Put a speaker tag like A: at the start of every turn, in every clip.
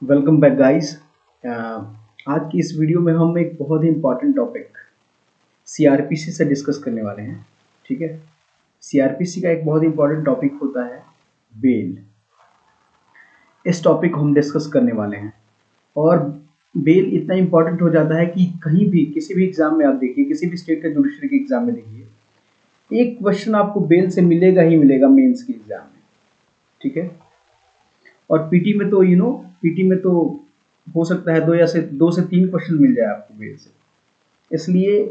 A: Welcome back guys. आज की इस वीडियो में हम एक बहुत ही इम्पोर्टेंट टॉपिक सीआरपीसी से डिस्कस करने वाले हैं। ठीक है। सीआरपीसी का एक बहुत ही इम्पोर्टेंट टॉपिक होता है बेल। इस टॉपिक को हम डिस्कस करने वाले हैं। और बेल इतना इम्पोर्टेंट हो जाता है कि कहीं भी किसी भी एग्जाम में आप देखिए, किसी भी स्टेट के जुडिशरी के एग्जाम में देखिए, एक क्वेश्चन आपको बेल से मिलेगा ही मिलेगा मेंस के एग्जाम में। ठीक है। और पीटी में तो पीटी में तो हो सकता है दो से तीन क्वेश्चन मिल जाए आपको बेल से। इसलिए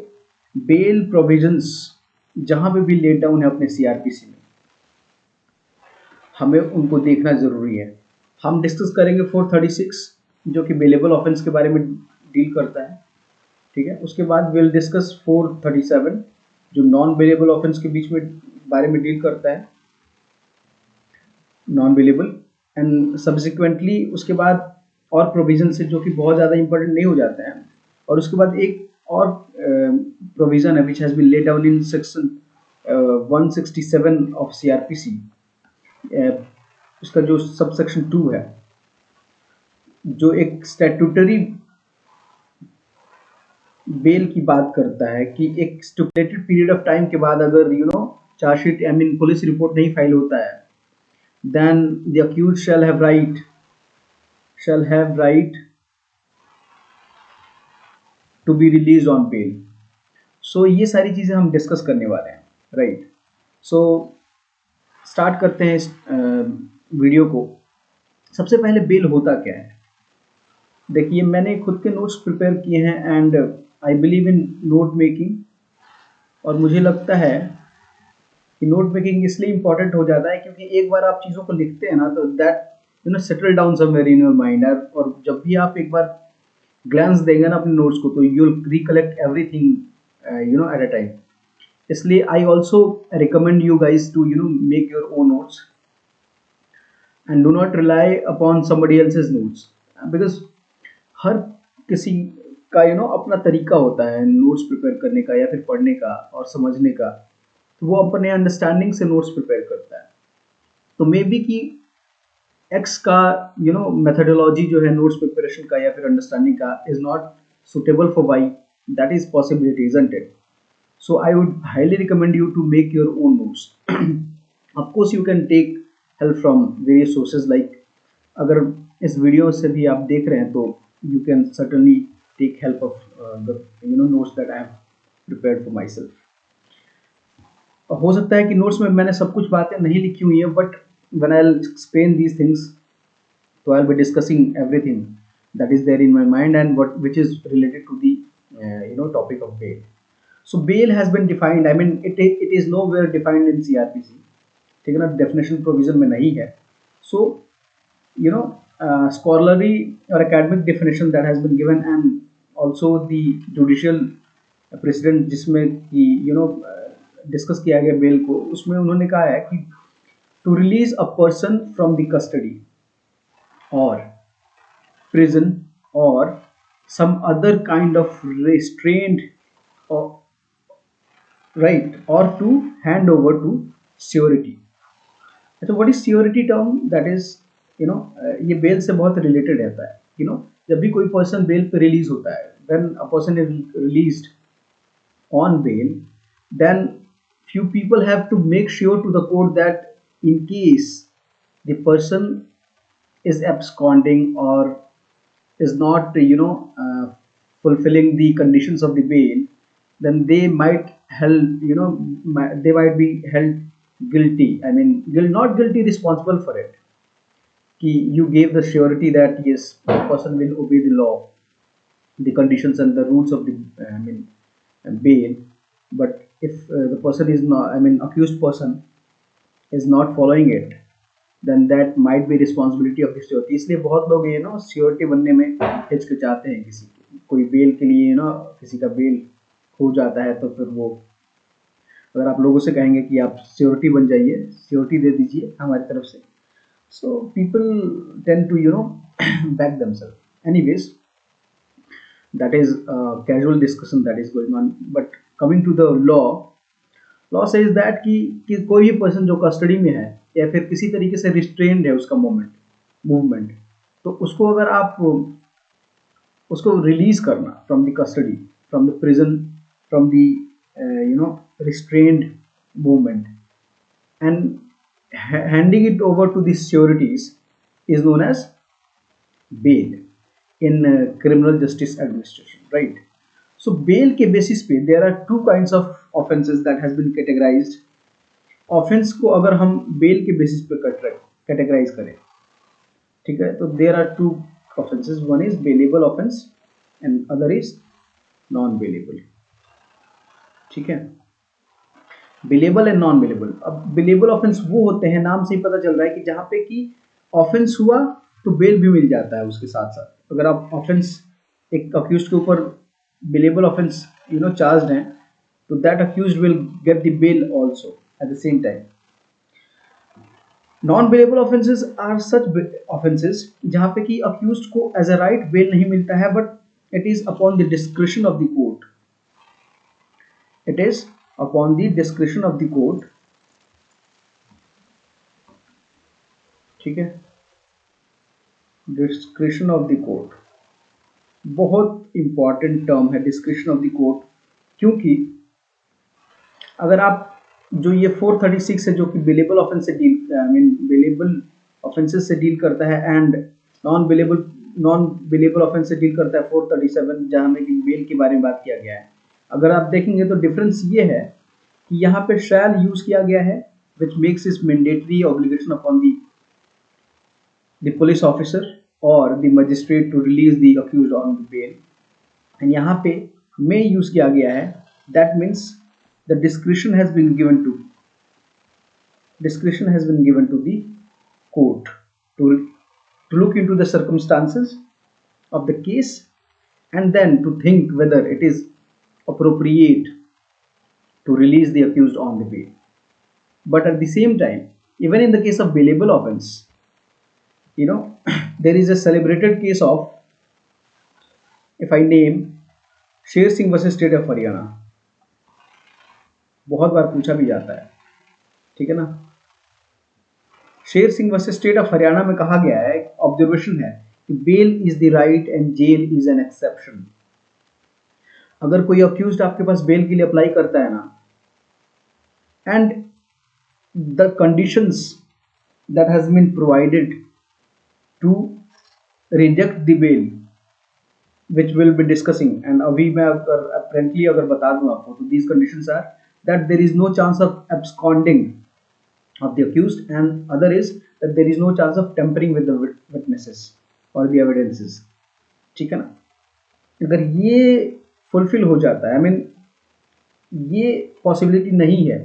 A: बेल प्रोविजंस जहां पे भी लेट डाउन है अपने सीआरपीसी में, हमें उनको देखना जरूरी है। हम डिस्कस करेंगे 436 जो कि बेलेबल ऑफेंस के बारे में डील करता है। ठीक है। उसके बाद विल डिस्कस 437 जो नॉन बेलेबल ऑफेंस के बीच में बारे में डील करता है, नॉन बेलेबल। एंड सब्सिक्वेंटली उसके बाद और प्रोविजन से जो कि बहुत ज़्यादा इंपॉर्टेंट नहीं हो जाते हैं। और उसके बाद एक और प्रोविजन है which has been laid down in section 167 of CRPC. उसका जो सब सेक्शन 2 है, जो एक स्टैट्यूटरी बेल की बात करता है कि एक स्टिपुलेटेड पीरियड ऑफ टाइम के बाद अगर chargesheet I mean police report नहीं फाइल होता है, then the accused shall have right to be released on bail. So ये सारी चीज़ें हम डिस्कस करने वाले हैं, राइट। सो स्टार्ट करते हैं इस वीडियो को। सबसे पहले बेल होता क्या है? देखिए, मैंने खुद के नोट्स प्रिपेयर किए हैं and I believe in note making. और मुझे लगता है कि नोट मेकिंग इसलिए इम्पोर्टेंट हो जाता है क्योंकि एक बार आप चीज़ों को लिखते हैं ना, तो that settle down somewhere in your mind. और जब भी आप एक बार ग्लैंस देंगे ना अपने नोट्स को, तो you will recollect everything at a time. इसलिए I also recommend you guys to make your own notes and do not rely upon somebody else's notes, because हर किसी का अपना तरीका होता है नोट्स प्रिपेयर करने का या फिर पढ़ने का और समझने का। तो वो अपने अंडरस्टैंडिंग से नोट्स प्रिपेयर करता है। तो मे बी कि एक्स का मेथडोलॉजी जो है नोट्स प्रिपरेशन का या फिर अंडरस्टैंडिंग का is not suitable for Y. That is possibility, isn't it? So I would highly recommend you to make your own notes. Of course you can take help from various sources, like अगर इस video से भी आप देख रहे हैं तो you can certainly take help of the notes that I have prepared for myself. हो सकता है कि नोट्स में मैंने सब कुछ बातें नहीं लिखी हुई है, but when I'll explain these things, so I'll be discussing everything that is there in my mind and what which is related to the topic of bail. So bail has been defined, I mean it is nowhere defined in CRPC. ठीक है ना, definition provision में नहीं है। सो scholarly or academic definition that has been given, and also the judicial precedent जिसमें कि discuss किया गया बेल को, उसमें उन्होंने कहा है कि to release a person from the custody or prison or some other kind of restraint, or right, or to hand over to surety. अच्छा, what is सियोरिटी term? That is ये बेल से बहुत रिलेटेड रहता है। जब भी कोई पर्सन बेल पे रिलीज होता है, when a person is released on bail, then few people have to make sure to the court that in case the person is absconding or is not fulfilling the conditions of the bail, then they might held they might be held guilty, I mean not guilty, responsible for it. Ki you gave the surety that yes, the person will obey the law, the conditions and the rules of the bail. But if the person is not, I mean accused person is not following it, then that might be responsibility of the surety. इसलिए बहुत लोग surety बनने में हिचकिचाते हैं। किसी कोई bell के लिए किसी का बेल हो जाता है, तो फिर वो अगर आप लोगों से कहेंगे कि आप श्योरिटी बन जाइए, श्योरिटी दे दीजिए हमारी तरफ से, so people tend to back themselves. Anyways, that is a casual discussion that is going on. But coming to the law says that कि कोई भी पर्सन जो कस्टडी में है या फिर किसी तरीके से रिस्ट्रेन्ड है उसका मूवमेंट, तो उसको अगर आप उसको रिलीज करना from the custody, from the prison, from the restrained movement and handing it over to the securities is known as bail in criminal justice administration, right? So bail के basis पे there are two kinds of offenses that has been categorized. Offense को अगर हम bail के basis पे categorize करें, ठीक है, तो there are two offenses. One is bailable offense and other is non bailable. ठीक है, बिलेबल एंड नॉन बिलेबल. अब बिलेबल ऑफेंस वो होते हैं, नाम से ही पता चल रहा है कि जहां पे कि ऑफेंस हुआ तो बेल भी मिल जाता है उसके साथ साथ. अगर आप ऑफेंस एक अक्यूज्ड के ऊपर बिलेबल ऑफेंस चार्ज्ड हैं, तो that accused will get the bail also at the same time. Non bailable offences are such offences जहां पे कि अक्यूज्ड को एज अ राइट बेल नहीं मिलता है, but it is upon the discretion of the court. It is upon the discretion of the court. ठीक है, discretion of the court बहुत इंपॉर्टेंट टर्म है, डिस्क्रिशन ऑफ द कोर्ट. क्योंकि अगर आप जो ये 436 है जो कि बिलेबल ऑफेंस से डील बिलेबल ऑफेंसेस से डील करता है, एंड नॉन बिलेबल ऑफेंस से डील करता है 437 जहां में कि बेल के बारे में बात किया गया है. अगर आप देखेंगे तो डिफरेंस ये है कि यहाँ पे शैल यूज किया गया है, which makes is mandatory obligation upon the police officer और the magistrate to release the accused on the bail. And यहाँ पे मे यूज किया गया है, that means the discretion has been given to the court to look into the circumstances of the case and then to think whether it is appropriate to release the accused on the bail. But at the same time, even in the case of bailable offense, there is a celebrated case of, if I name, शेर Singh versus state of Haryana. बहुत बार पूछा भी जाता है, ठीक है ना. Sher Singh versus state of Haryana में कहा गया है, ऑब्जर्वेशन है कि bail is the right and jail is an exception. अगर कोई अक्यूज्ड आपके पास बेल के लिए अप्लाई करता है ना, and the conditions that has been provided to reject the bail, which we'll be discussing, and अभी मैं apparently अगर बता दूं आपको, तो these conditions are that there is no chance of absconding of the accused, and other is that there is no chance of tampering with the witnesses or the evidences. ठीक है ना. अगर ये फुलफिल हो जाता है, ये पॉसिबिलिटी नहीं है,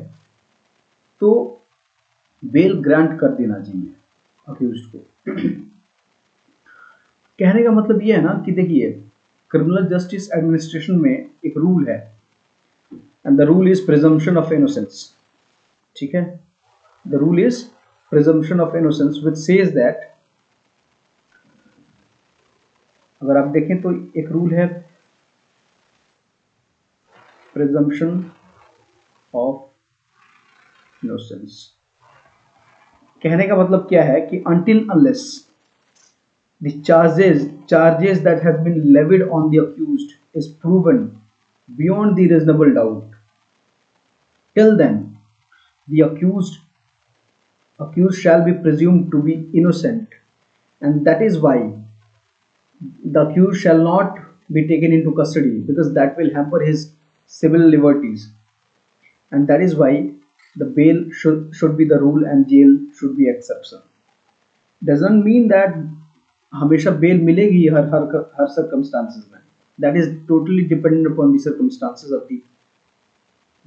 A: तो बेल ग्रांट कर देना चाहिए अक्यूज्ड को. कहने का मतलब ये है ना कि देखिए, क्रिमिनल जस्टिस एडमिनिस्ट्रेशन में एक रूल है, and the rule is presumption of innocence. ठीक है, the rule is presumption of innocence which says that, अगर आप देखें तो एक रूल है प्रिजम्पशन ऑफ इनोसेंस. कहने का मतलब क्या है कि until unless the charges that have been levied on the accused is proven beyond the reasonable doubt, till then the accused shall be presumed to be innocent, and that is why the accused shall not be taken into custody, because that will hamper his civil liberties, and that is why the bail should be the rule and jail should be exception. Doesn't mean that हमेशा bell मिलेगी हर circumstances में. That is totally dependent upon the circumstances of the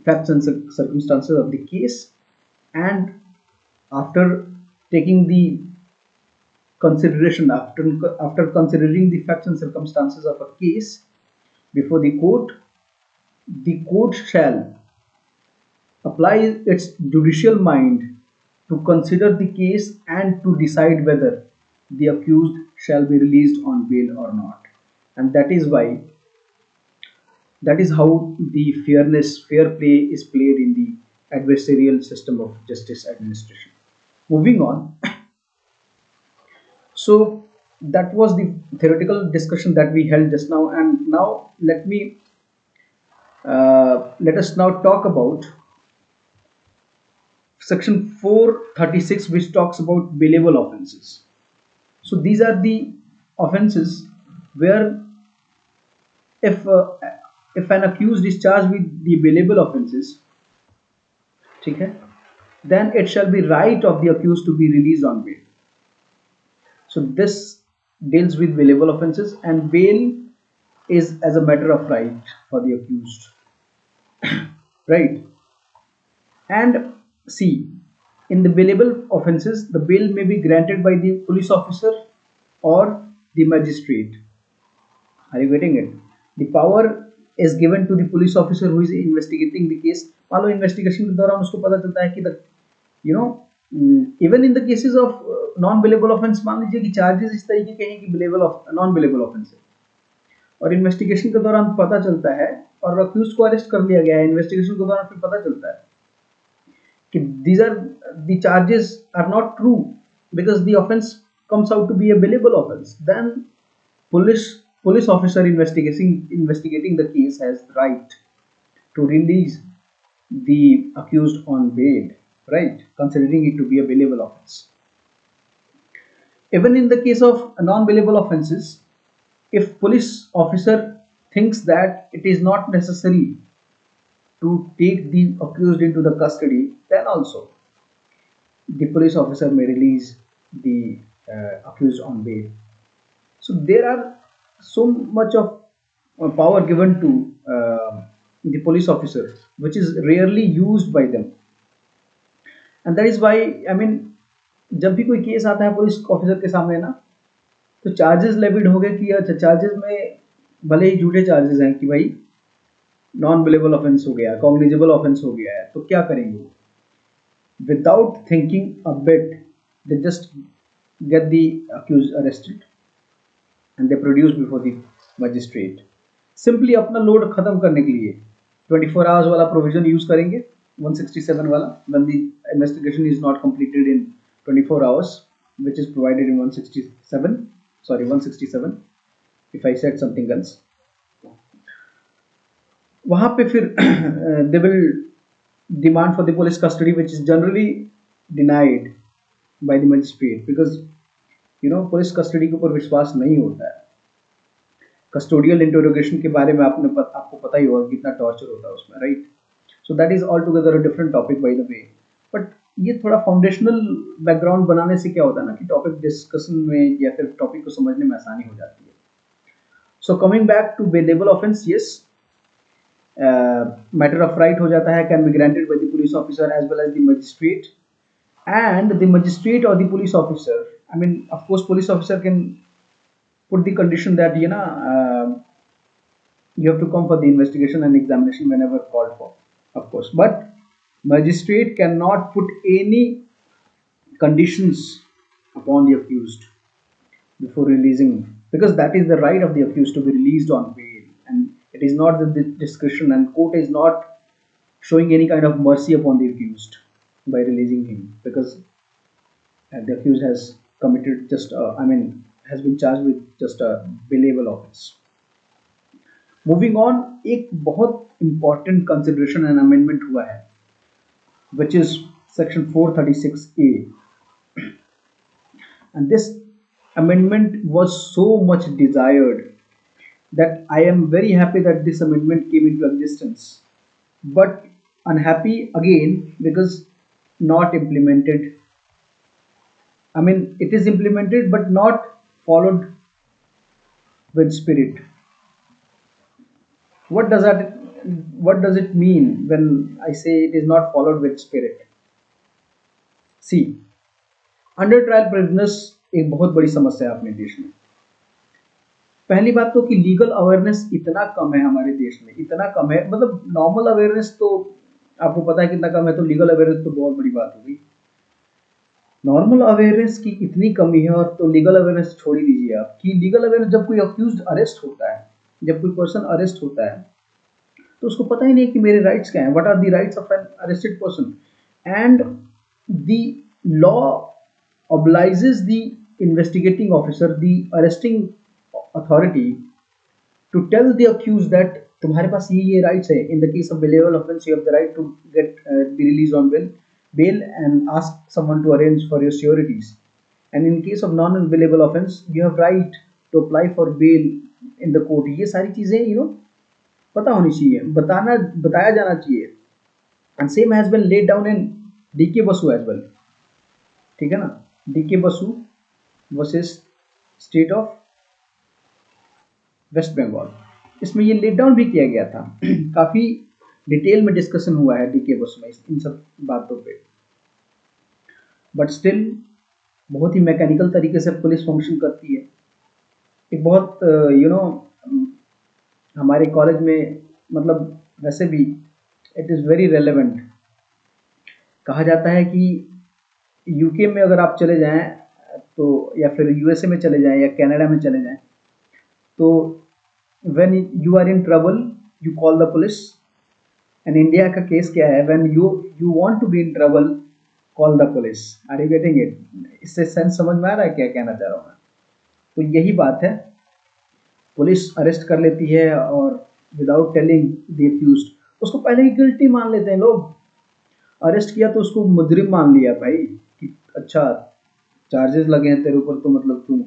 A: facts and circumstances of the case, and after taking the consideration, after considering the facts and circumstances of a case before the court shall apply its judicial mind to consider the case and to decide whether the accused shall be released on bail or not. And that is how the fair play is played in the adversarial system of justice administration. Moving on. So that was the theoretical discussion that we held just now, and now let us now talk about section 436, which talks about bailable offenses. So these are the offenses where if uh, if an accused is charged with the bailable offenses, ठीक है, then it shall be right of the accused to be released on bail. So this deals with bailable offenses, and bail is as a matter of right for the accused, right? And see, in the bailable offences, the bail may be granted by the police officer or the magistrate. Are you getting it? The power is given to the police officer who is investigating the case. मान लो investigation के दौरान उसको पता चलता है कि the you know even in the cases of non billable offence, मान लीजिए कि चार्जेस इस तरीके के हैं कि billable of non billable offence है, और इन्वेस्टिगेशन के दौरान पता चलता है और अक्यूज को अरेस्ट कर लिया गया है, इन्वेस्टिगेशन के दौरान फिर पता चलता है कि these are the charges are not true because the offense comes out to be a billable offense, then police police officer investigating the case has the right to release the accused on bail, right, considering it to be a billable offense. Even in the case of non-billable offenses, if police officer thinks that it is not necessary to take the accused into the custody, then also the police officer may release the accused on bail. So there are so much of power given to the police officer, which is rarely used by them, and that is why, I mean, जब भी कोई case आता है police officer के सामने ना, तो charges levied हो गए कि अच्छा चार्जेस में भले ही झूठे चार्जेस हैं कि भाई नॉन बिलेबल ऑफेंस हो गया, कॉग्निजेबल ऑफेंस हो गया है, तो क्या करेंगे वो? Without thinking a bit they just get the accused arrested and they produce before the magistrate, simply अपना लोड खत्म करने के लिए 24 आवर्स वाला प्रोविजन यूज करेंगे, 167 वाला, when the investigation is not completed in 24 hours, which is provided in 167, sorry 167, if I said something else, वहाँ पे फिर they will demand for the police custody, which is generally denied by the magistrate because police custody के ऊपर विश्वास नहीं होता है. Custodial interrogation के बारे में आपको पता ही होगा कितना टॉर्चर होता है उसमें, right? So that is all together a different topic by the way, but ये थोड़ा फाउंडेशनल बैकग्राउंड बनाने से क्या होता है ना कि टॉपिक डिस्कशन में या फिर टॉपिक को समझने में आसानी हो जाती है. So coming back to bailable offence, yes, matter of right हो जाता है, can be granted by the police officer as well as the magistrate, and the magistrate or the police officer, I mean, of course police officer can put the condition that you have to come for the investigation and examination whenever called for, of course, but magistrate cannot put any conditions upon the accused before releasing, because that is the right of the accused to be released on bail, and it is not the discretion, and court is not showing any kind of mercy upon the accused by releasing him, because the accused has committed has been charged with just a bailable offense. Moving on, एक बहुत important consideration and amendment हुआ है, which is section 436A, and this amendment was so much desired that I am very happy that this amendment came into existence, but unhappy again because not implemented. I mean, it is implemented but not followed with spirit. What does it mean when I say it is not followed with spirit? See, under trial prisoners एक बहुत बड़ी समस्या है अपने देश में. पहली बात तो कि लीगल अवेयरनेस इतना कम है हमारे देश में, इतना कम है, मतलब नॉर्मल अवेयरनेस तो आपको पता है कितना कम है, तो लीगल अवेयरनेस तो बहुत बड़ी बात हो गई. नॉर्मल अवेयरनेस की इतनी कमी है, और तो लीगल अवेयरनेस छोड़ ही दीजिए आप, कि लीगल अवेयरनेस जब कोई अक्यूज्ड अरेस्ट होता है, जब कोई पर्सन अरेस्ट होता है, तो उसको पता ही नहीं कि मेरे राइट्स क्या हैं, what are the rights of an arrested person, and the law obliges the investigating officer, the arresting authority, to tell the accused that तुम्हारे पास ये rights है. In the case of bailable offense, you have the right to get be released on bail and ask someone to arrange for your securities. And in case of non-bailable offense, you have right to apply for bail in the court. ये सारी चीजें पता होनी चाहिए, बताया जाना चाहिए. And same has been laid down in DK Basu as well. ठीक है ना, DK Basu versus state of West Bengal, इसमें ये लेट डाउन भी किया गया था. काफी डिटेल में डिस्कशन हुआ है DK बसु में इन सब बातों पे. बट स्टिल बहुत ही मैकेनिकल तरीके से पुलिस फंक्शन करती है. एक बहुत हमारे कॉलेज में मतलब वैसे भी इट इज़ वेरी रेलेवेंट. कहा जाता है कि यूके में अगर आप चले जाएं तो, या फिर यूएसए में चले जाएं या कनाडा में चले जाएं, तो when you are in trouble you call the police. And India का केस क्या है, when you want to be in trouble call the police. Are you getting it? इससे सेंस समझ में आ रहा है क्या कहना चाह रहा हूँ मैं? तो यही बात है, पुलिस अरेस्ट कर लेती है और विदाउट टेलिंग द अक्यूज्ड, उसको पहले ही गिल्टी मान लेते हैं लोग. अरेस्ट किया तो उसको मुजरिम मान लिया भाई कि अच्छा चार्जेस लगे हैं तेरे ऊपर, तो मतलब तू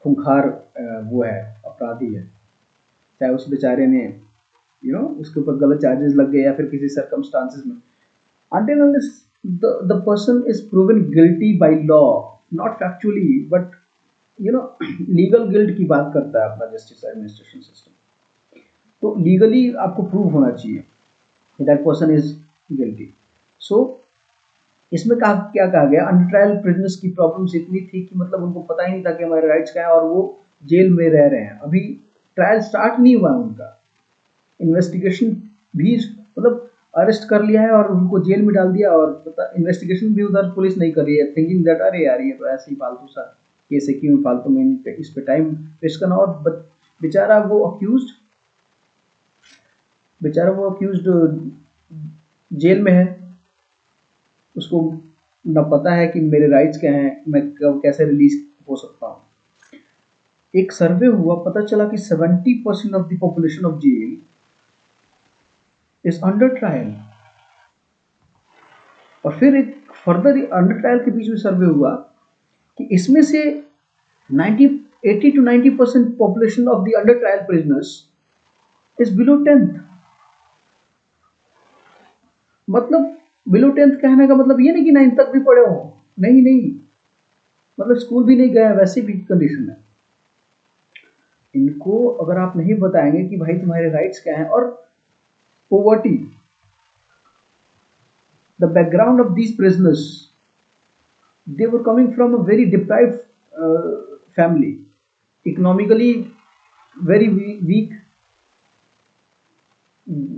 A: खूंखार वो है, अपराधी है. चाहे उस बेचारे ने उसके ऊपर गलत चार्जेस लग गए या फिर किसी सर्कमस्टांसेस में, until unless the person is proven guilty by law, not factually but legal guilt की बात करता है अपना जस्टिस एडमिनिस्ट्रेशन सिस्टम. तो लीगली आपको प्रूव होना चाहिए दैट पर्सन इज गिल्टी. सो इसमें क्या कहा गया, अंडर ट्रायल प्रिजनर्स की प्रॉब्लम्स इतनी थी कि मतलब उनको पता ही नहीं था कि हमारे राइट्स क्या है, और वो जेल में रह रहे हैं. अभी ट्रायल स्टार्ट नहीं हुआ उनका, इन्वेस्टिगेशन भी मतलब अरेस्ट कर लिया है और उनको जेल में डाल दिया, और इन्वेस्टिगेशन भी उधर पुलिस नहीं कर रही है, थिंकिंग दैट अरे यार ये तो ऐसे ही फालतू सा केस है, क्यों फालतू में इस पे टाइम वेस्ट करना. और बेचारा वो अक्यूज्ड जेल में है, उसको न पता है कि मेरे राइट्स क्या हैं, मैं कैसे रिलीज हो सकता हूँ. एक सर्वे हुआ, पता चला कि 70% of the population of jail is under trial. और फिर एक फर्दर अंडर ट्रायल के बीच में सर्वे हुआ कि इसमें से 80 to 90% population of the under trial prisoners is below 10th. मतलब बिलो 10th कहने का मतलब ये नहीं कि 9th तक भी पढ़े हो, नहीं, मतलब स्कूल भी नहीं गए, वैसे भी कंडीशन है. इनको अगर आप नहीं बताएंगे कि भाई तुम्हारे राइट्स क्या हैं, और poverty, the background of these prisoners, they were coming from a very deprived family, economically very weak.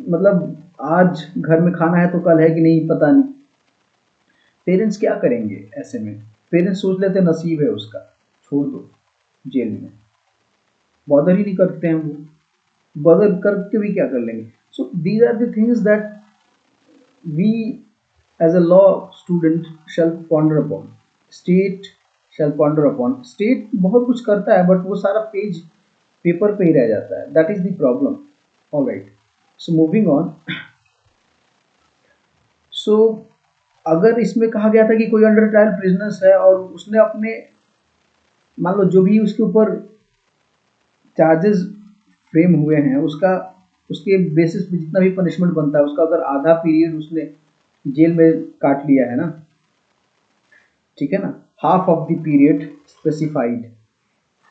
A: मतलब आज घर में खाना है तो कल है कि नहीं पता नहीं. पेरेंट्स क्या करेंगे ऐसे में? पेरेंट्स सोच लेते हैं नसीब है उसका, छोड़ दो जेल में, बॉदर ही नहीं करते हैं वो, बॉदर करके भी क्या कर लेंगे. So these are the things that we as a law student shall ponder upon, state shall ponder upon. State बहुत कुछ करता है बट वो सारा पेज पेपर पे ही रह जाता है, that is the problem. All right, so moving on. So अगर इसमें कहा गया था कि कोई अंडर ट्रायल प्रिजनर्स है और उसने अपने मान लो जो भी उसके ऊपर चार्जेस फ्रेम हुए हैं उसके बेसिस पे जितना भी पनिशमेंट बनता है उसका अगर आधा पीरियड उसने जेल में काट लिया है ना, ठीक है ना, half of the period specified,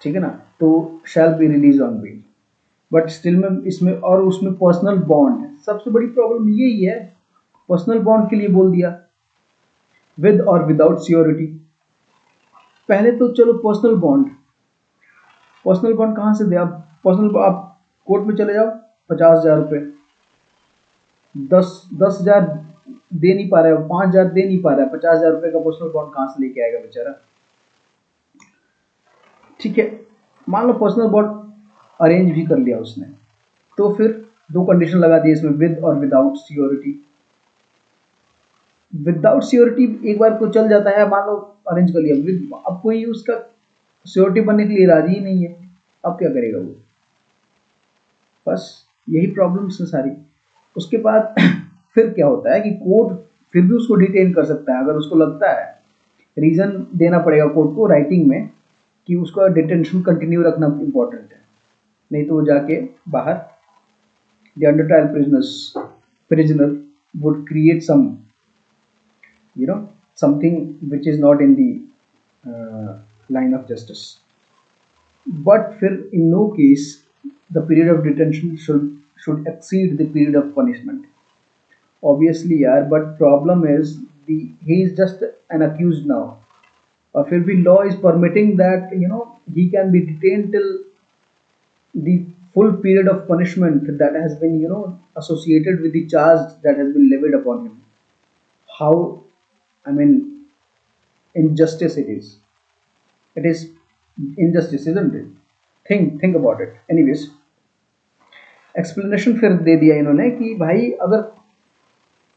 A: ठीक है ना, तो shall be release on bail. But still में इसमें और उसमें पर्सनल बॉन्ड है. सबसे बड़ी प्रॉब्लम यही है, पर्सनल बॉन्ड के लिए बोल दिया विद और विदाउट सियोरिटी. पहले तो चलो पर्सनल बॉन्ड कहाँ से दे आप? आप कोर्ट में चले जाओ, 50,000 रुपये, 10,000 दे नहीं पा रहा है, 5,000 दे नहीं पा रहा है, 50,000 रुपये का पर्सनल बॉन्ड कहाँ से लेके आएगा बेचारा. ठीक है, मान लो पर्सनल बॉन्ड अरेंज भी कर लिया उसने, तो फिर दो कंडीशन लगा दी इसमें, विद और विदाउट सियोरिटी. विदाउट सियोरिटी एक बार को चल जाता है, मान लो अरेंज कर लिया विद, अब कोई उसका श्योरिटी बनने के लिए राजी ही नहीं है, अब क्या करेगा वो? बस यही प्रॉब्लम्स है सारी। उसके बाद फिर क्या होता है कि कोर्ट फिर भी उसको डिटेन कर सकता है, अगर उसको लगता है, रीज़न देना पड़ेगा कोर्ट को राइटिंग में कि उसका डिटेंशन कंटिन्यू रखना इम्पोर्टेंट है, नहीं तो वो जाके बाहर the under trial prisoner would create some, something which is not in the line of justice. But in no case the period of detention should exceed the period of punishment. Obviously, yeah, but problem is he is just an accused now. Or फिर भी law is permitting that he can be detained till the full period of punishment that has been associated with the charge that has been levied upon him. How, I mean, injustice it is. It is injustice, isn't it? Think about it. Anyways, explanation फिर दे दिया इन्होंने कि भाई अगर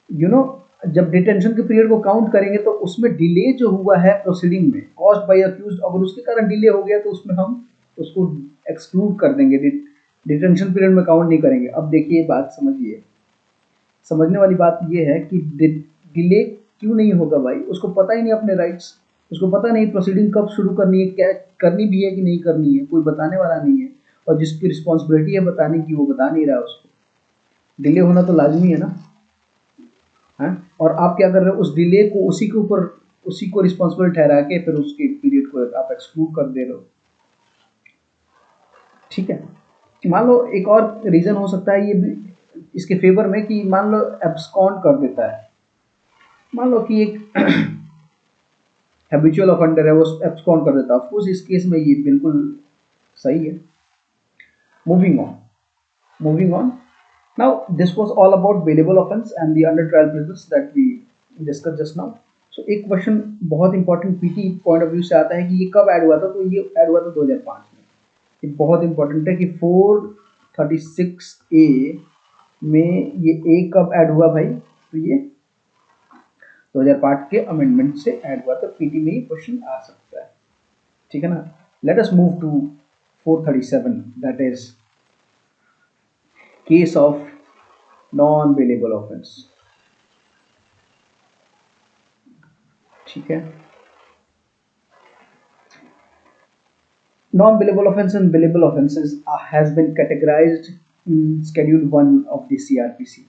A: you know जब detention के period को count करेंगे तो उसमें डिले जो हुआ है प्रोसीडिंग में कॉज्ड बाय अक्यूज्ड, अगर उसके कारण डिले हो गया तो उसमें हम उसको एक्सक्लूड कर देंगे, डिटेंशन पीरियड में काउंट नहीं करेंगे। अब देखिए बात समझिए, समझने वाली बात ये है कि डिले क्यों नहीं होगा भाई, उसको पता ही नहीं अपने राइट्स, उसको पता नहीं प्रोसीडिंग कब शुरू करनी है, क्या करनी भी है कि नहीं करनी है, कोई बताने वाला नहीं है, और जिसकी रिस्पॉन्सिबिलिटी है बताने की वो बता नहीं रहा है उसको। डिले होना तो लाजमी है ना, है? और आप क्या कर रहे हो, उस डिले को उसी के ऊपर उसी को रिस्पॉन्सिबल ठहरा के फिर उसके पीरियड को आप एक्सक्लूड कर दे रहे हो। ठीक है, मान लो एक और रीजन हो सकता है ये भी इसके फेवर में कि मान लो एब्सकॉन्ड कर देता है, मान लो कि एक हैबिचुअल ऑफेंडर है वो एब्सकॉन्ड कर देता है, ऑफ कोर्स इस केस में ये बिल्कुल सही है। Moving on now this was all about bailable offense and the under trial prisoners that we discussed just now. So एक क्वेश्चन बहुत important PT point of view से आता है कि ये कब ऐड हुआ था, तो ये ऐड हुआ था 2005 में। ये बहुत इंपॉर्टेंट है कि 436A में ये ए कब ऐड हुआ भाई, तो ये 2005 के अमेंडमेंट से ऐड हुआ था। पीटी में ये क्वेश्चन आ सकता है, ठीक है ना। Let us move to 437 that is case of non bailable offence. ठीक है, non bailable offence and bailable offences has been categorised in Schedule 1 of the CRPC.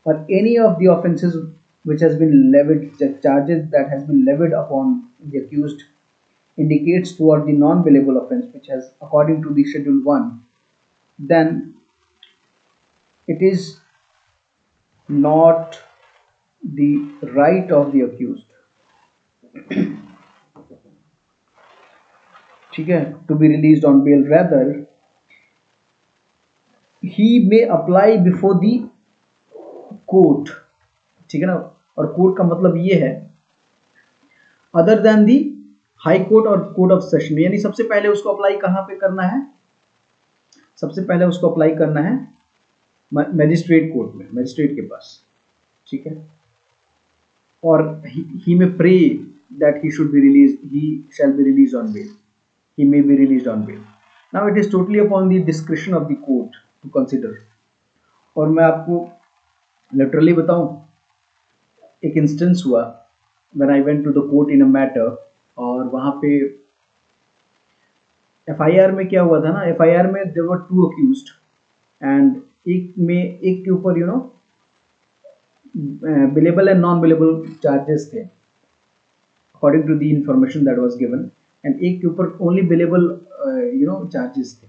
A: For any of the offences which has been levied, the charges that has been levied upon the accused indicates toward the non-bailable offence which has according to the Schedule 1, then it is not the right of the accused, ठीक है, to be released on bail. Rather, he may apply before the court, ठीक है ना। और court का मतलब ये है अदर देन दी हाई कोर्ट और कोर्ट ऑफ सेशन, यानी सबसे पहले उसको अप्लाई कहाँ पे करना है, सबसे पहले उसको अप्लाई करना है मैजिस्ट्रेट कोर्ट में, मैजिस्ट्रेट के पास, ठीक है। और he may pray that he should be release, he shall be release on bail, he may be released on bail. Now it is totally upon the discretion of the court to consider. और मैं आपको literally बताऊं, एक instance हुआ when I went to the court in a matter, और वहाँ पे FIR में क्या हुआ था ना, FIR में there were 2 accused and एक के ऊपर billable and non billable charges थे according to the information that was given, and एक के ऊपर only billable charges थे,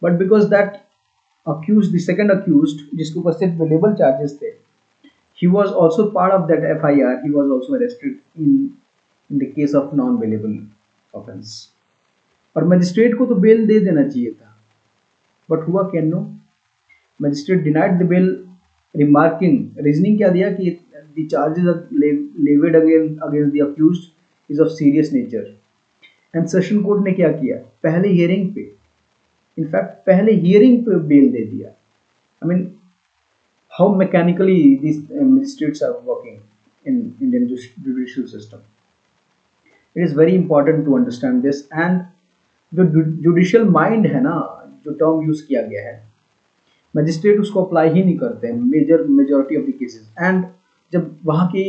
A: but because that accused, the second accused जिसके ऊपर सिर्फ billable charges थे, he was also part of that FIR, he was also arrested in the case of non billable offense. और magistrate को तो bell दे देना चाहिए था, बट हुआ क्या, no, magistrate denied the bail, remarking, reasoning क्या दिया कि the charges levied against the accused is of serious nature. And session court ने क्या किया, पहले हियरिंग पे, इनफैक्ट पहले हियरिंग पे बेल दे दिया। I mean how mechanically this magistrates are working in Indian judicial system. It is very important to understand this. And जो जुडिशियल माइंड है ना, जो टर्म यूज़ किया गया है, मजिस्ट्रेट उसको अप्लाई ही नहीं करते हैं majority of the cases. And जब वहाँ के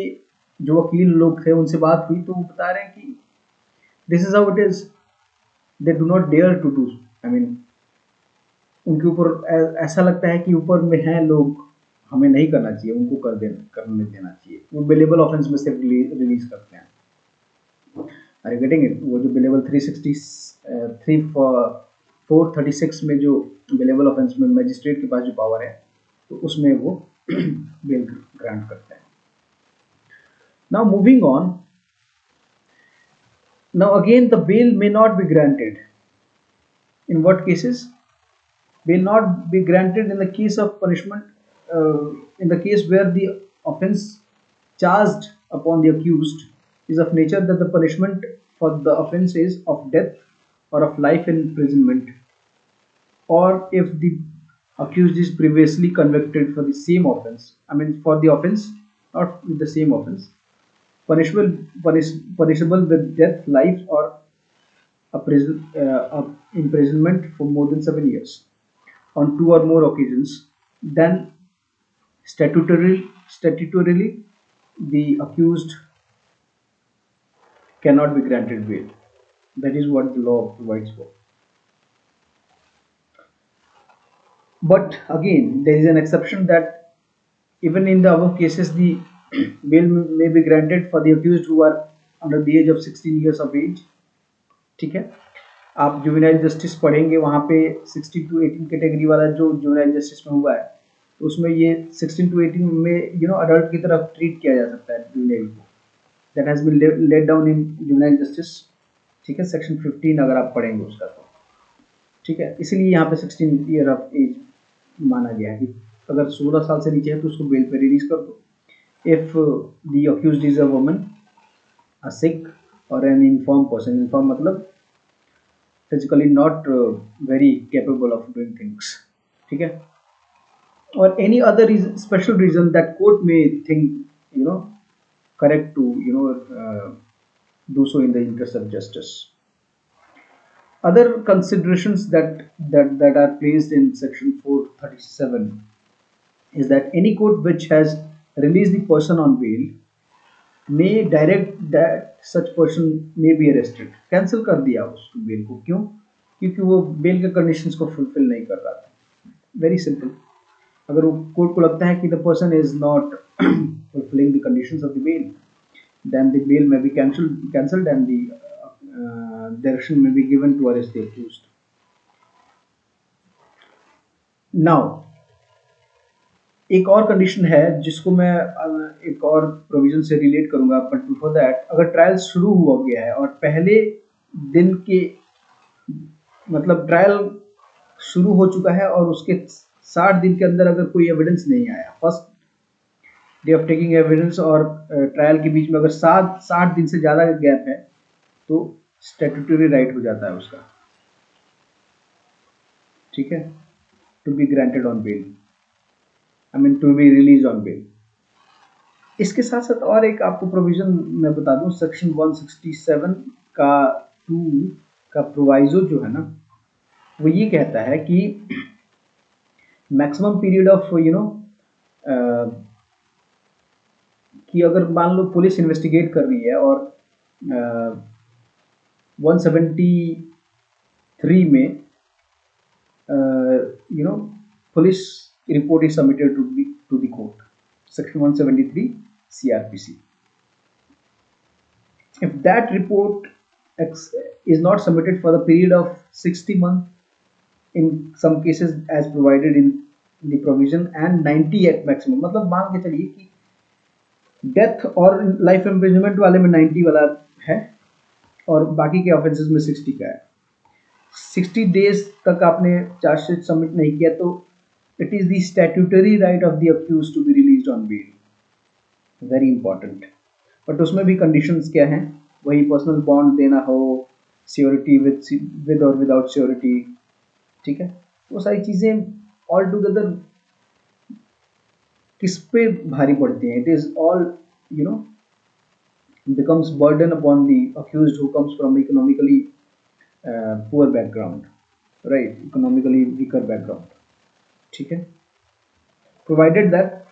A: जो वकील लोग थे उनसे बात हुई तो वो बता रहे हैं कि this is how it is, they do not dare to do, I mean उनके ऊपर ऐसा लगता है कि ऊपर में हैं लोग, हमें नहीं करना चाहिए, उनको करने देना चाहिए। वो बिलेबल ऑफेंस में से रिलीज करते हैं। अरे गेटिंग इट, वो जो बिलेबल 363 436 में जो बिलेबल ऑफेंस में मजिस्ट्रेट के पास जो पावर है, तो उसमें वो बेल ग्रांट करते हैं। Now moving on, now again the bail may not be granted. In what cases? Bail not be granted in the case of punishment, in the case where the offence charged upon the accused is of nature that the punishment for the offence is of death or of life imprisonment, or if the accused is previously convicted for the same offence, I mean for the offence, not with the same offence, punishable with death, life, or imprisonment for more than 7 years on 2 or more occasions, then statutorily the accused cannot be granted bail. That is what the law provides for. But again, there is an exception that even in the above cases, the bail may be granted for the accused who are under the age of 16 years of age. ठीक है, आप juvenile justice पढ़ेंगे, वहाँ पे 16 to 18 category वाला जो juvenile justice में हुआ है, तो उसमें ये 16 to 18 में अडल्ट की तरफ ट्रीट किया जा सकता है जुवेनाइल को। That has been laid down in juvenile justice, ठीक है, सेक्शन 15 अगर आप पढ़ेंगे उसका तो, ठीक है। इसीलिए यहाँ पे 16 ईयर ऑफ एज माना गया है कि अगर 16 साल से नीचे है तो उसको बेल पे रिलीज कर दो। If the accused is a woman, a sick or an infirm person, infirm मतलब physically not very capable of doing things, ठीक है, और any other special reason that court may think correct to do so in the interest of justice. Other considerations that are placed in section 437 is that any court which has released the person on bail may direct that such person may be arrested. Cancel कर दिया उसको bell को, क्यों? क्योंकि वो bell के conditions को fulfil नहीं कर रहा था। वेरी सिंपल, अगर वो कोर्ट को लगता है कि the person is not fulfilling the conditions of the bail, then the bail may be cancelled and the direction may be given to arrest the accused. Now, एक और कंडीशन है जिसको मैं एक और प्रोविजन से रिलेट करूंगा, बट बिफोर दैट, अगर ट्रायल शुरू हुआ गया है और पहले दिन के मतलब ट्रायल शुरू हो चुका है और उसके 60 दिन के अंदर अगर कोई एविडेंस नहीं आया, first day of taking evidence और ट्रायल के बीच में अगर 60 दिन से ज़्यादा गैप है, तो स्टैट्यूटरी राइट हो जाता है उसका, ठीक है, to be granted on bail, I mean to be release on bail. इसके साथ साथ और एक आपको प्रोविजन मैं बता दूं, सेक्शन 167 का 2 का प्रोवाइजो जो है ना, वो ये कहता है कि मैक्सिमम पीरियड ऑफ कि अगर मान लो पुलिस इन्वेस्टिगेट कर रही है और 173 में police report is submitted to the court, section 173 CRPC. If that report is not submitted for the period of 60 months, in some cases as provided in the provision, and 90 at maximum, मतलब मान के चलिए कि death और life imprisonment वाले में 90 वाला है और बाकी के ऑफेंसेस में 60 का है। 60 डेज तक आपने चार्जशीट सबमिट नहीं किया तो it is the statutory right of the accused to be released on bail, very important. But उसमें भी कंडीशंस क्या हैं, वही पर्सनल बॉन्ड देना हो, सियोरिटी विद और विदाउट सियोरिटी, ठीक है, वो सारी चीज़ें ऑल टुगेदर किस पे भारी पड़ती हैं, it is all becomes burden upon the accused who comes from economically poor background, right? Economically weaker background. ठीक है? Provided that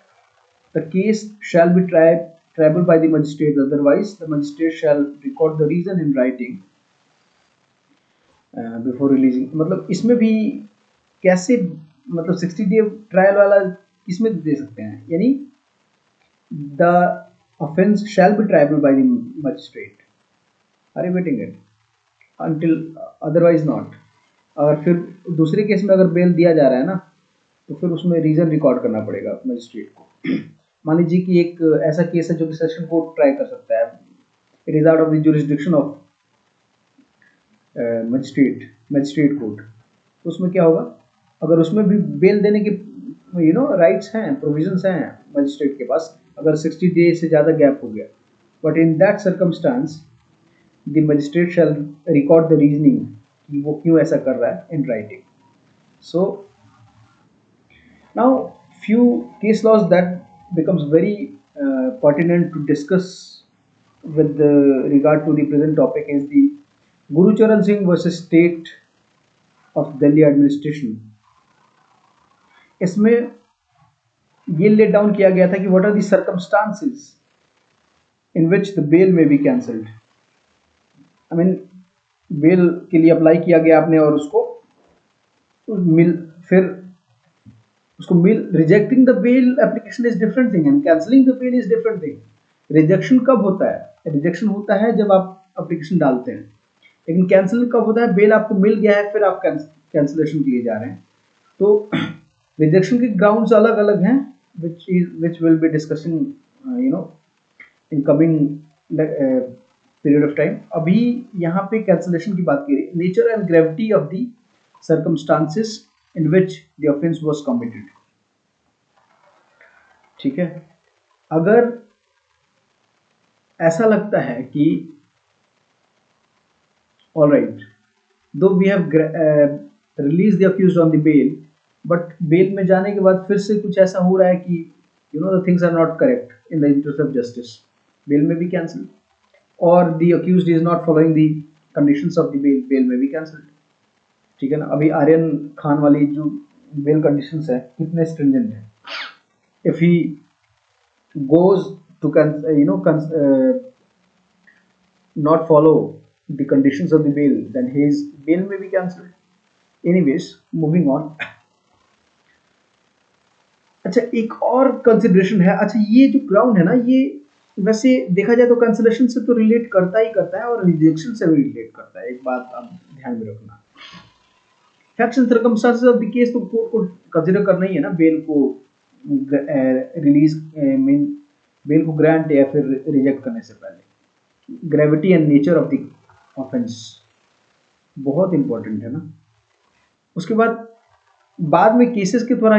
A: the case shall be triable by the magistrate, otherwise the magistrate shall record the reason in writing before releasing. मतलब इसमें भी कैसे, मतलब 60 day trial वाला इसमें दे सकते हैं, यानी the offense shall be triable by the magistrate. Are you getting it? Until otherwise not. और फिर दूसरे केस में अगर बेल दिया जा रहा है ना, तो फिर उसमें रीजन रिकॉर्ड करना पड़ेगा मजिस्ट्रेट को। मान लीजिए कि एक ऐसा केस है जो कि सेशन कोर्ट ट्राई कर सकता है, it is out of the jurisdiction of magistrate court, तो उसमें क्या होगा, अगर उसमें भी बेल देने के राइट्स हैं, प्रोविजंस हैं मजिस्ट्रेट के पास, अगर 60 डे से ज़्यादा गैप हो गया, but in that circumstance the magistrate shall record the reasoning कि वो क्यों ऐसा कर रहा है in writing. So now few case laws that becomes very pertinent to discuss with regard to the present topic is the Guru Charan Singh versus State of Delhi Administration. इसमें ये let down किया गया था कि what are the circumstances in which the bail may be cancelled. I mean bail के लिए apply किया गया आपने और उसको फिर उसको rejecting the bail application is different thing and cancelling the bail is different thing. Rejection कब होता है? रिजेक्शन होता है जब आप एप्लीकेशन डालते हैं, लेकिन कैंसिल कब होता है? बेल आपको मिल गया है, फिर आप कैंसिलेशन के लिए जा रहे हैं. तो रिजेक्शन के ग्राउंड्स अलग अलग हैं, which will be discussing in coming period of time. अभी यहाँ पे कैंसिलेशन की बात की रही, nature and gravity of the circumstances in which the offense was committed. ठीक है? अगर ऐसा लगता है कि all right, though we have released the accused on the bail, but bail में जाने के बाद फिर से कुछ ऐसा हो रहा है कि the things are not correct in the interest of justice, bail may be cancelled, or the accused is not following the conditions of the bail may be cancelled. ठीक है ना? अभी आर्यन खान वाली जो बेल कंडीशंस है कितने स्ट्रिंजेंट है. If he goes to not follow the conditions of the bail, then his bail may be cancelled. Anyways, moving on. अच्छा, एक और कंसिडरेशन है. अच्छा, ये जो ग्राउंड है ना, ये वैसे देखा जाए तो कैंसिलेशन से तो रिलेट करता है और रिजेक्शन से भी रिलेट करता है. एक बात आप ध्यान में रखना, facts and circumstances of the case तो कोर्ट को कंसीडर करना ही है ना, बेल को रिलीज बेल को ग्रांट या फिर रिजेक्ट करने से पहले. Gravity and nature of the offence बहुत इंपॉर्टेंट है ना. उसके बाद में केसेस के द्वारा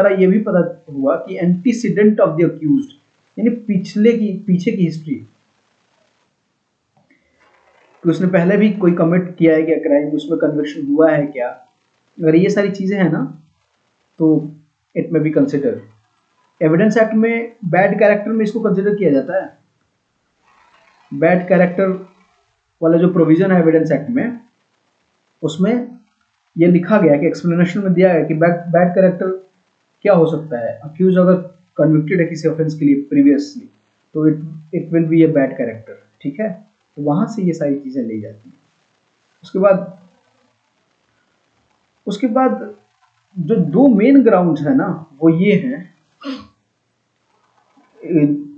A: ये भी पता हुआ कि एंटीसीडेंट ऑफ द अक्यूज्ड, यानी पीछे की हिस्ट्री, कि उसने पहले भी कोई कमिट किया है क्या क्राइम, उसमें कन्विक्शन हुआ है क्या. अगर ये सारी चीजें हैं ना, तो इट में बी कंसिडर. एविडेंस एक्ट में बैड कैरेक्टर में इसको कंसिडर किया जाता है. बैड कैरेक्टर वाला जो प्रोविजन है एविडेंस एक्ट में, उसमें ये लिखा गया कि एक्सप्लेनेशन में दिया गया कि बैड कैरेक्टर क्या हो सकता है. अक्यूज अगर कन्विक्टेड है किसी ऑफेंस के लिए प्रीवियसली, तो it will be a bad character. ठीक है, तो वहां से ये सारी चीजें ली जाती हैं. उसके बाद जो दो मेन ग्राउंड्स है ना, वो ये हैं,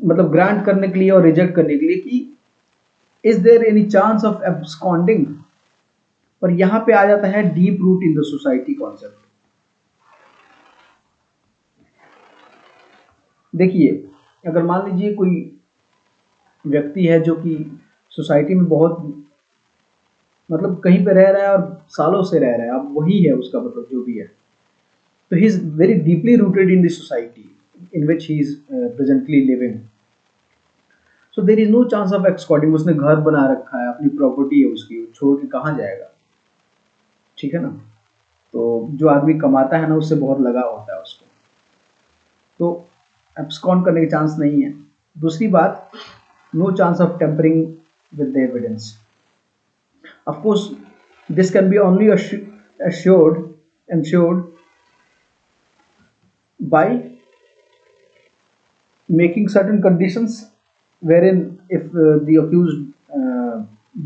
A: मतलब ग्रांट करने के लिए और रिजेक्ट करने के लिए, कि is there any chance of absconding. और यहां पे आ जाता है deep root in the society concept. देखिए, अगर मान लीजिए कोई व्यक्ति है जो कि सोसाइटी में बहुत, मतलब कहीं पे रह रहा है और सालों से रह रहा है, अब वही है उसका मतलब जो भी है, तो he is very deeply rooted in the society in which he is presently living. So there is no chance of absconding. उसने घर बना रखा है, अपनी प्रॉपर्टी है उसकी, छोड़ के कहाँ जाएगा. ठीक है ना? तो जो आदमी कमाता है ना, उससे बहुत लगाव होता है उसको, तो एब्सकॉन्ड करने के चांस नहीं है. दूसरी बात, no chance of tampering with the evidence. Of course, this can be only ensured by making certain conditions, wherein if the accused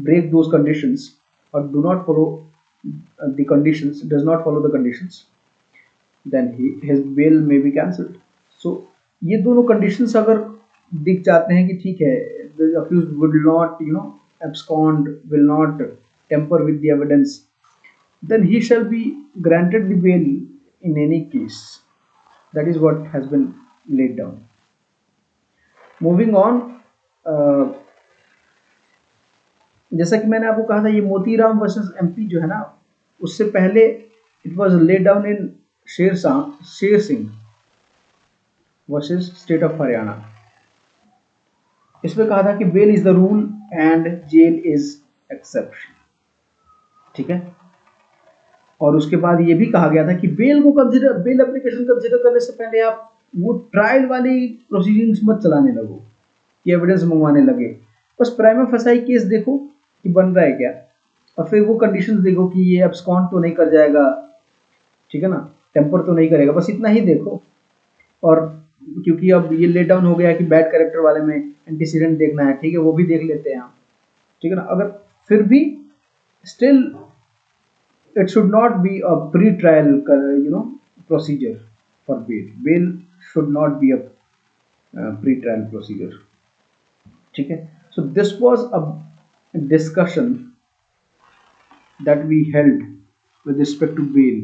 A: break those conditions or do not follow the conditions, does not follow the conditions, then his bail may be cancelled. So ये दोनों conditions अगर दिख जाते हैं कि ठीक है, the accused would not abscond, will not tamper with the evidence, then he shall be granted the bail in any case. That is what has been laid down. Moving on, जैसा कि मैंने आपको कहा था, ये मोतीराम वर्सेस एमपी जो है ना, उससे पहले it was laid down in Sher Singh versus state of Haryana. इसमें कहा था कि bail is the rule and jail is exception. ठीक है. और उसके बाद ये भी कहा गया था कि बेल एप्लीकेशन कंसिडर करने से पहले आप वो ट्रायल वाली प्रोसीडिंग्स मत चलाने लगो कि एविडेंस मंगवाने लगे. बस प्राइमा फसाई केस देखो कि बन रहा है क्या, और फिर वो कंडीशंस देखो कि ये एब्सकॉन्ड तो नहीं कर जाएगा, ठीक है ना, टेम्पर तो नहीं करेगा, बस इतना ही देखो. और क्योंकि अब ये लेट डाउन हो गया कि बैड कैरेक्टर वाले में एंटीसीडेंट देखना है, ठीक है, वो भी देख लेते हैं हम, ठीक है ना. अगर फिर भी still it should not be a pre-trial procedure for bail. Bail should not be a pre-trial procedure. ठीक है. So this was a discussion that we held with respect to bail,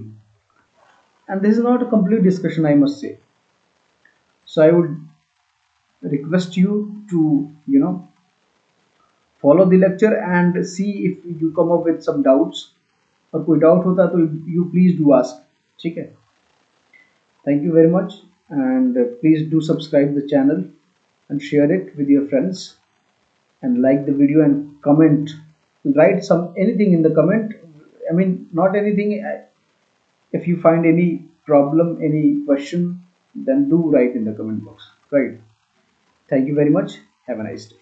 A: and this is not a complete discussion, I must say. So I would request you to follow the lecture and see if you come up with some doubts. और कोई doubt होता तो you please do ask. ठीक है. Thank you very much and please do subscribe the channel and share it with your friends and like the video and comment, write anything in the comment. I mean, not anything. If you find any problem, any question, then do write in the comment box. Right. Thank you very much. Have a nice day.